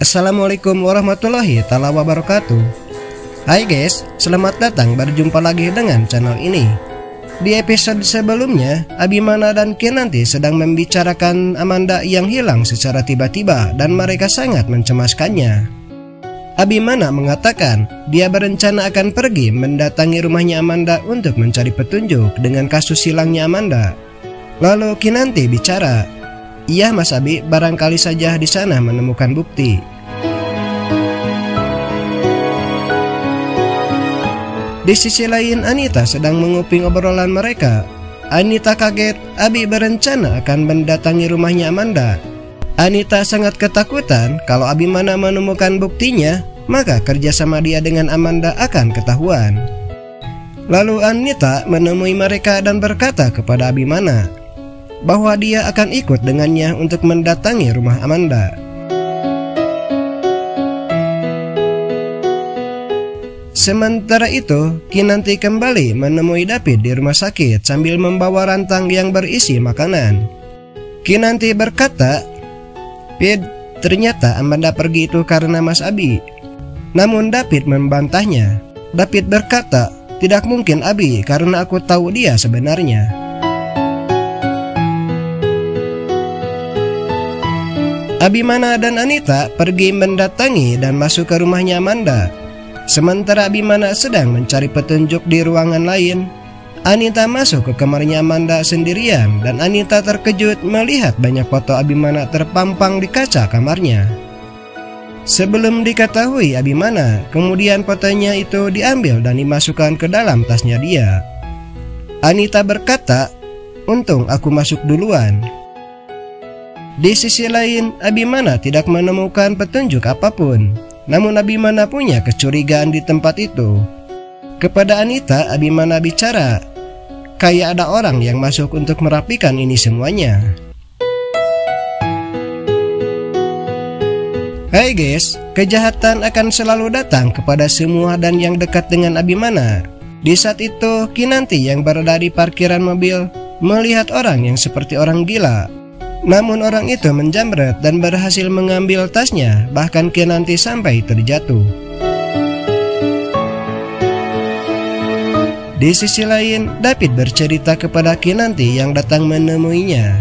Assalamualaikum warahmatullahi taala wabarakatuh. Hai guys, selamat datang berjumpa lagi dengan channel ini. Di episode sebelumnya, Abimana dan Kinanti sedang membicarakan Amanda yang hilang secara tiba-tiba dan mereka sangat mencemaskannya. Abimana mengatakan dia berencana akan pergi mendatangi rumahnya Amanda untuk mencari petunjuk dengan kasus hilangnya Amanda. Lalu Kinanti bicara, "Iya Mas Abi, barangkali saja di sana menemukan bukti." Di sisi lain, Anita sedang menguping obrolan mereka. Anita kaget Abi berencana akan mendatangi rumahnya Amanda. Anita sangat ketakutan kalau Abimana menemukan buktinya, maka kerjasama dia dengan Amanda akan ketahuan. Lalu Anita menemui mereka dan berkata kepada Abimana bahwa dia akan ikut dengannya untuk mendatangi rumah Amanda. Sementara itu, Kinanti kembali menemui David di rumah sakit sambil membawa rantang yang berisi makanan. Kinanti berkata, "Pid, ternyata Amanda pergi itu karena Mas Abi." Namun David membantahnya. David berkata, "Tidak mungkin Abi, karena aku tahu dia sebenarnya." Abimana dan Anita pergi mendatangi dan masuk ke rumahnya Amanda. Sementara Abimana sedang mencari petunjuk di ruangan lain, Anita masuk ke kamarnya Amanda sendirian dan Anita terkejut melihat banyak foto Abimana terpampang di kaca kamarnya. Sebelum diketahui Abimana, kemudian fotonya itu diambil dan dimasukkan ke dalam tasnya dia. Anita berkata, "Untung aku masuk duluan." Di sisi lain, Abimana tidak menemukan petunjuk apapun. Namun Abimana punya kecurigaan di tempat itu. Kepada Anita, Abimana bicara, "Kayak ada orang yang masuk untuk merapikan ini semuanya." Hai guys, kejahatan akan selalu datang kepada semua dan yang dekat dengan Abimana. Di saat itu, Kinanti yang berada di parkiran mobil melihat orang yang seperti orang gila. Namun orang itu menjamret dan berhasil mengambil tasnya, bahkan Kinanti sampai terjatuh. Di sisi lain, David bercerita kepada Kinanti yang datang menemuinya.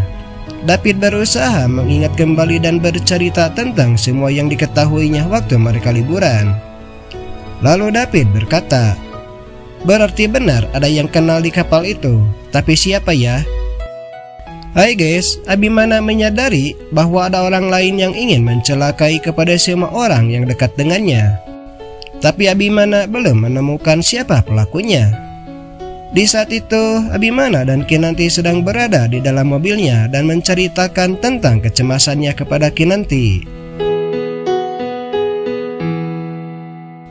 David berusaha mengingat kembali dan bercerita tentang semua yang diketahuinya waktu mereka liburan. Lalu David berkata, "Berarti benar ada yang kenal di kapal itu, tapi siapa ya?" Hai guys, Abimana menyadari bahwa ada orang lain yang ingin mencelakai kepada semua orang yang dekat dengannya. Tapi Abimana belum menemukan siapa pelakunya. Di saat itu, Abimana dan Kinanti sedang berada di dalam mobilnya dan menceritakan tentang kecemasannya kepada Kinanti.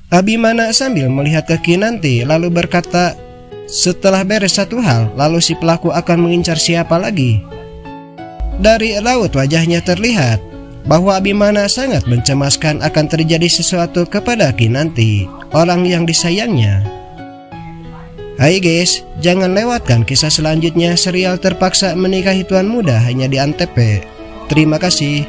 Abimana sambil melihat ke Kinanti lalu berkata, "Setelah beres satu hal, lalu si pelaku akan mengincar siapa lagi?" Dari raut wajahnya terlihat bahwa Abimana sangat mencemaskan akan terjadi sesuatu kepada Kinanti, orang yang disayangnya. Hai guys, jangan lewatkan kisah selanjutnya serial Terpaksa Menikahi Tuan Muda hanya di Antv. Terima kasih.